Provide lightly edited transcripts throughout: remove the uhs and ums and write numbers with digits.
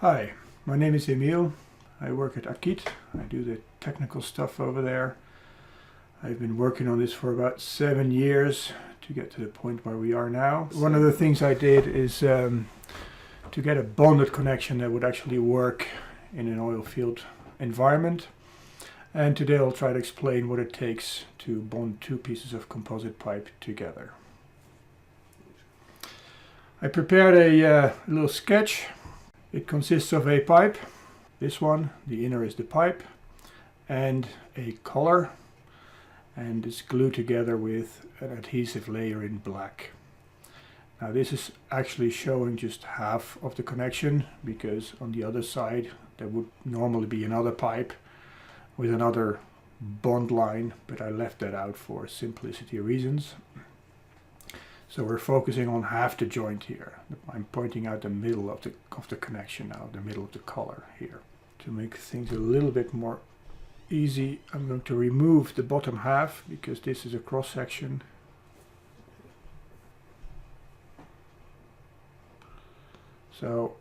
Hi, my name is Emil. I work at Akit. I do the technical stuff over there. I've been working on this for about 7 years to get to the point where we are now. One of the things I did is to get a bonded connection that would actually work in an oil field environment. And today I'll try to explain what it takes to bond two pieces of composite pipe together. I prepared a little sketch. It consists of a pipe, this one, the inner is the pipe, and a collar, and it's glued together with an adhesive layer in black. Now this is actually showing just half of the connection, because on the other side there would normally be another pipe with another bond line, but I left that out for simplicity reasons. So we're focusing on half the joint here. I'm pointing out the middle of the connection now, the middle of the collar here. To make things a little bit more easy, I'm going to remove the bottom half because this is a cross section. So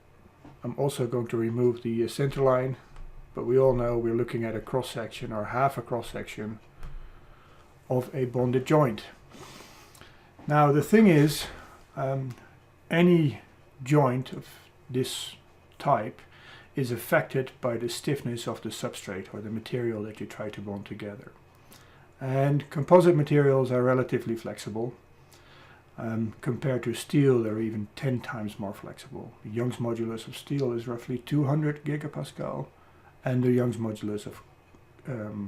I'm also going to remove the center line, but we all know we're looking at a cross section or half a cross section of a bonded joint. Now the thing is, any joint of this type is affected by the stiffness of the substrate or the material that you try to bond together. And composite materials are relatively flexible. Compared to steel, they're even 10 times more flexible. The Young's modulus of steel is roughly 200 gigapascal, and the Young's modulus of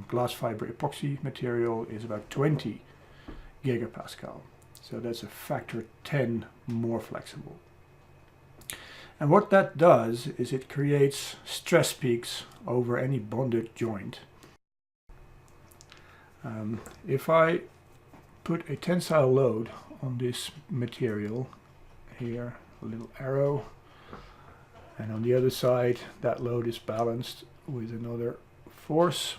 glass fiber epoxy material is about 20 gigapascal. So that's a factor 10 more flexible. And what that does is it creates stress peaks over any bonded joint. If I put a tensile load on this material, here a little arrow, and on the other side that load is balanced with another force.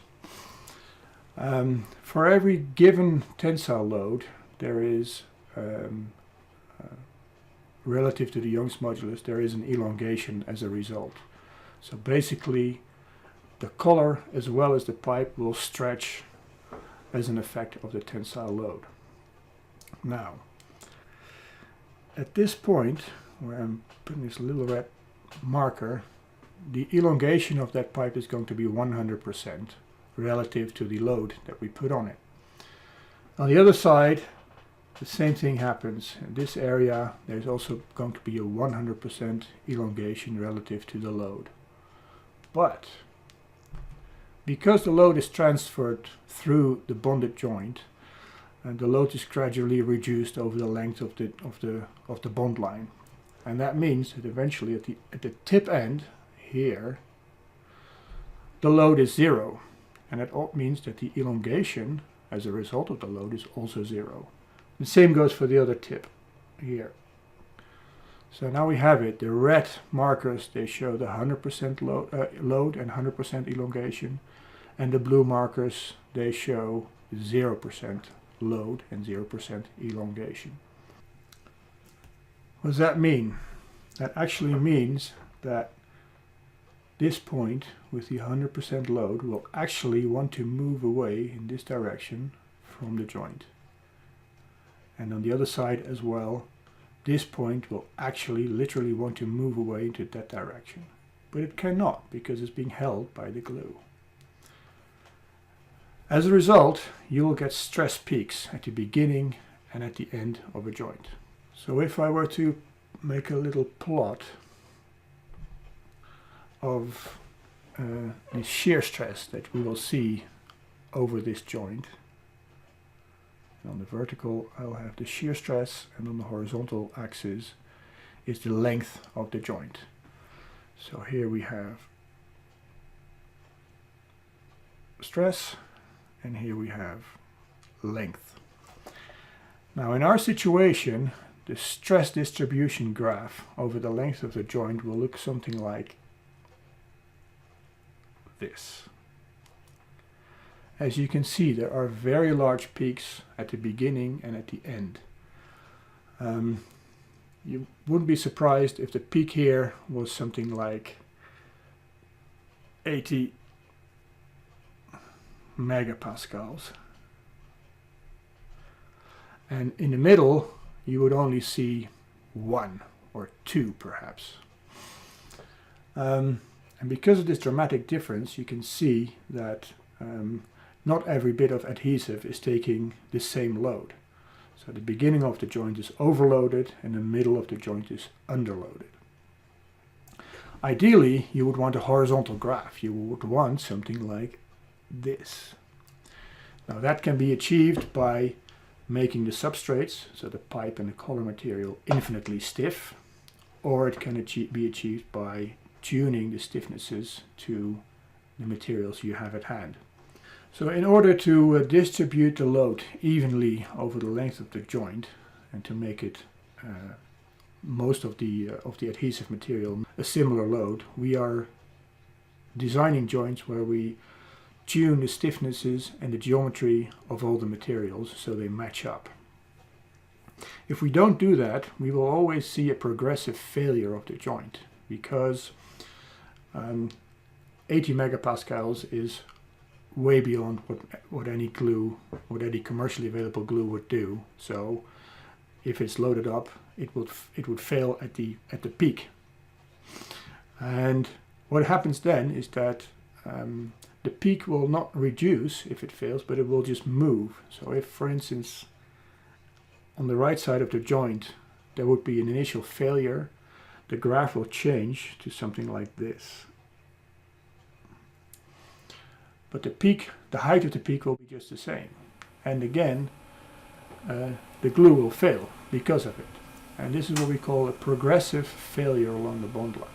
For every given tensile load there is relative to the Young's modulus, there is an elongation as a result. So basically the collar as well as the pipe will stretch as an effect of the tensile load. Now, at this point where I'm putting this little red marker, the elongation of that pipe is going to be 100% relative to the load that we put on it. On the other side, the same thing happens. In this area there's also going to be a 100% elongation relative to the load. But because the load is transferred through the bonded joint, and the load is gradually reduced over the length of the bond line, and that means that eventually at the tip end here the load is zero, and that means that the elongation as a result of the load is also zero. The same goes for the other tip here. So now we have it. The red markers, they show the 100% load and 100% elongation, and the blue markers, they show 0% load and 0% elongation. What does that mean? That actually means that this point with the 100% load will actually want to move away in this direction from the joint. And on the other side as well, this point will actually literally want to move away into that direction. But it cannot, because it's being held by the glue. As a result, you will get stress peaks at the beginning and at the end of a joint. So if I were to make a little plot of the shear stress that we will see over this joint, on the vertical I'll have the shear stress, and on the horizontal axis is the length of the joint. So here we have stress, and here we have length. Now in our situation, the stress distribution graph over the length of the joint will look something like this. As you can see, there are very large peaks at the beginning and at the end. You wouldn't be surprised if the peak here was something like 80 megapascals. And in the middle you would only see 1 or 2 perhaps. And because of this dramatic difference, you can see that not every bit of adhesive is taking the same load. So the beginning of the joint is overloaded and the middle of the joint is underloaded. Ideally, you would want a horizontal graph. You would want something like this. Now that can be achieved by making the substrates, so the pipe and the color material, infinitely stiff, or it can be achieved by tuning the stiffnesses to the materials you have at hand. So in order to distribute the load evenly over the length of the joint and to make it most of the adhesive material a similar load, we are designing joints where we tune the stiffnesses and the geometry of all the materials so they match up. If we don't do that, we will always see a progressive failure of the joint, because 80 megapascals is way beyond what any glue, what any commercially available glue would do. So if it's loaded up, it would fail at the peak. And what happens then is that the peak will not reduce if it fails, but it will just move. So if, for instance, on the right side of the joint there would be an initial failure, the graph will change to something like this. But the peak, the height of the peak will be just the same. And again, the glue will fail because of it. And this is what we call a progressive failure along the bond line.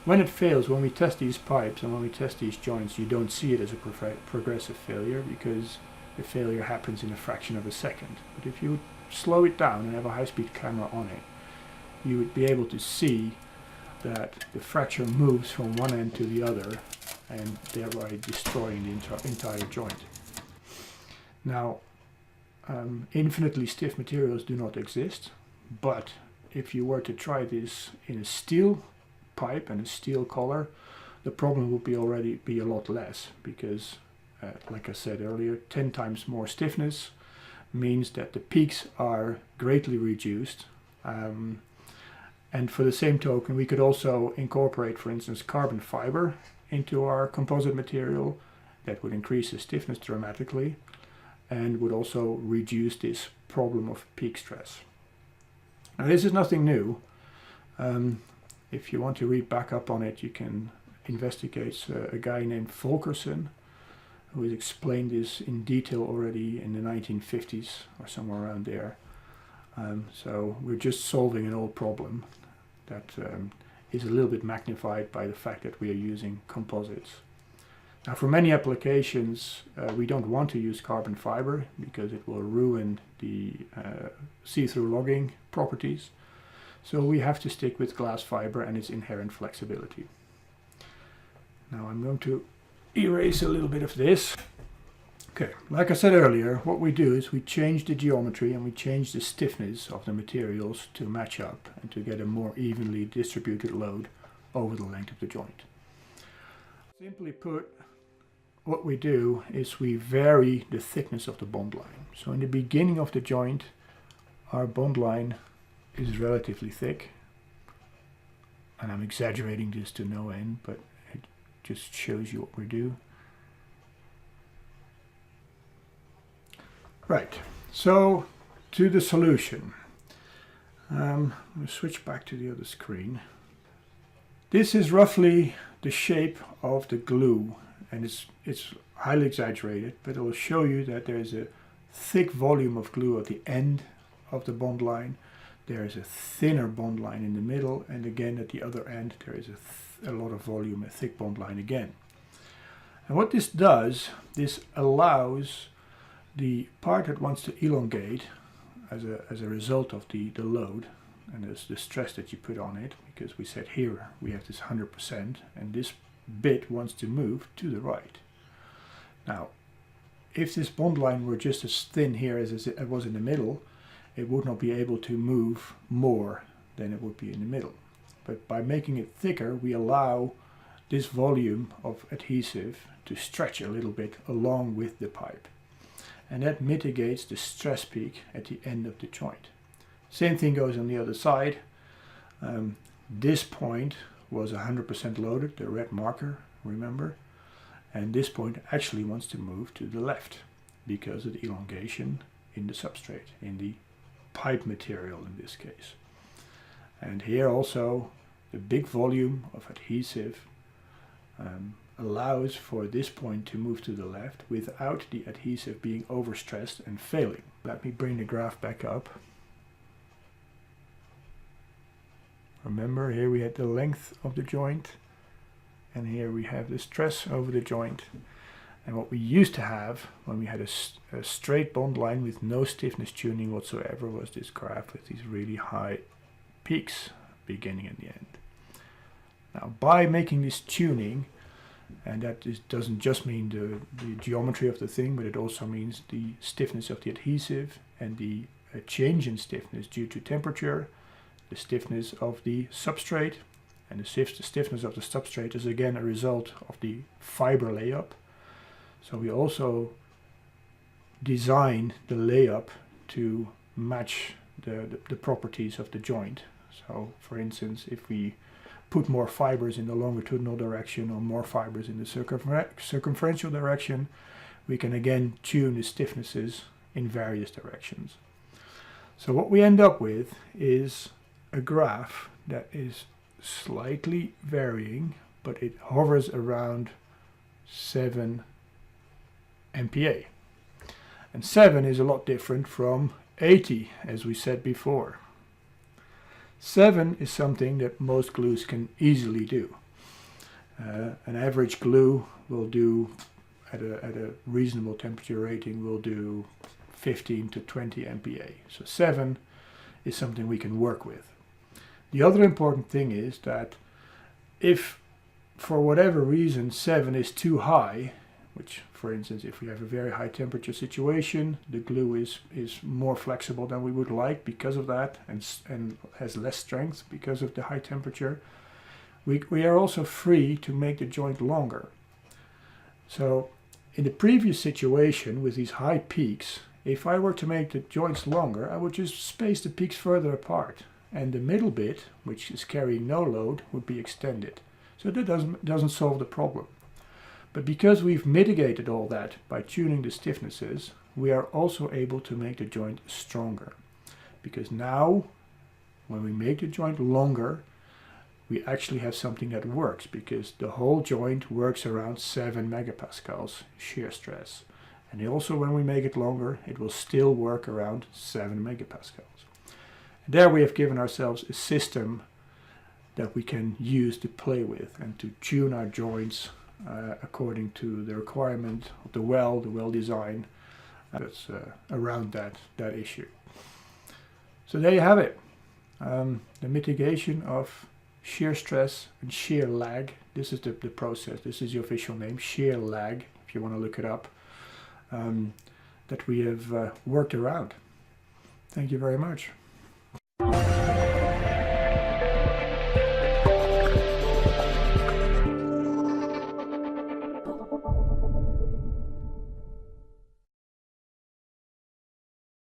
When it fails, when we test these pipes and when we test these joints, you don't see it as a progressive failure, because the failure happens in a fraction of a second. But if you slow it down and have a high-speed camera on it, you would be able to see that the fracture moves from one end to the other, and thereby destroying the entire joint. Now, infinitely stiff materials do not exist, but if you were to try this in a steel pipe and a steel collar, the problem would be a lot less, because like I said earlier, 10 times more stiffness means that the peaks are greatly reduced. And for the same token, we could also incorporate, for instance, carbon fiber into our composite material. That would increase the stiffness dramatically and would also reduce this problem of peak stress. Now, this is nothing new. If you want to read back up on it, you can investigate a guy named Volkerson, who has explained this in detail already in the 1950s or somewhere around there. So we're just solving an old problem that is a little bit magnified by the fact that we are using composites. Now, for many applications, we don't want to use carbon fiber because it will ruin the see-through logging properties. So we have to stick with glass fiber and its inherent flexibility. Now I'm going to erase a little bit of this. Okay, like I said earlier, what we do is we change the geometry and we change the stiffness of the materials to match up and to get a more evenly distributed load over the length of the joint. Simply put, what we do is we vary the thickness of the bond line. So in the beginning of the joint, our bond line is relatively thick, and I'm exaggerating this to no end, but it just shows you what we do. Right, so to the solution. I'm going to switch back to the other screen. This is roughly the shape of the glue, and it's highly exaggerated, but it will show you that there is a thick volume of glue at the end of the bond line. There is a thinner bond line in the middle, and again at the other end there is a lot of volume, a thick bond line again. And what this does, this allows the part that wants to elongate as a result of the load and as the stress that you put on it, because we said here we have this 100% and this bit wants to move to the right. Now, if this bond line were just as thin here as it was in the middle, it would not be able to move more than it would be in the middle. But by making it thicker, we allow this volume of adhesive to stretch a little bit along with the pipe. And that mitigates the stress peak at the end of the joint. Same thing goes on the other side. This point was 100% loaded, the red marker, remember? And this point actually wants to move to the left because of the elongation in the substrate, in the pipe material in this case. And here also the big volume of adhesive allows for this point to move to the left without the adhesive being overstressed and failing. Let me bring the graph back up. Remember, here we had the length of the joint, and here we have the stress over the joint. And what we used to have when we had a straight bond line with no stiffness tuning whatsoever was this graph with these really high peaks beginning and the end. Now, by making this tuning, and that doesn't just mean the geometry of the thing, but it also means the stiffness of the adhesive and the change in stiffness due to temperature, the stiffness of the substrate, and the stiffness of the substrate is again a result of the fiber layup. So we also design the layup to match the properties of the joint. So for instance, if we put more fibers in the longitudinal direction or more fibers in the circumferential direction, we can again tune the stiffnesses in various directions. So what we end up with is a graph that is slightly varying, but it hovers around 7 MPa. And 7 is a lot different from 80, as we said before. 7 is something that most glues can easily do. An average glue will do, at a reasonable temperature rating, will do 15 to 20 MPa. So 7 is something we can work with. The other important thing is that if for whatever reason 7 is too high, which for instance if we have a very high temperature situation, the glue is more flexible than we would like because of that, and has less strength because of the high temperature, we are also free to make the joint longer. So in the previous situation with these high peaks, if I were to make the joints longer, I would just space the peaks further apart, and the middle bit, which is carrying no load, would be extended. So that doesn't solve the problem. But because we've mitigated all that by tuning the stiffnesses, we are also able to make the joint stronger. Because now, when we make the joint longer, we actually have something that works, because the whole joint works around 7 megapascals shear stress. And also when we make it longer, it will still work around 7 megapascals. And there we have given ourselves a system that we can use to play with and to tune our joints according to the requirement of the well design that's around that issue. So there you have it. The mitigation of shear stress and shear lag. This is the process. This is the official name, shear lag, if you want to look it up, that we have worked around. Thank you very much.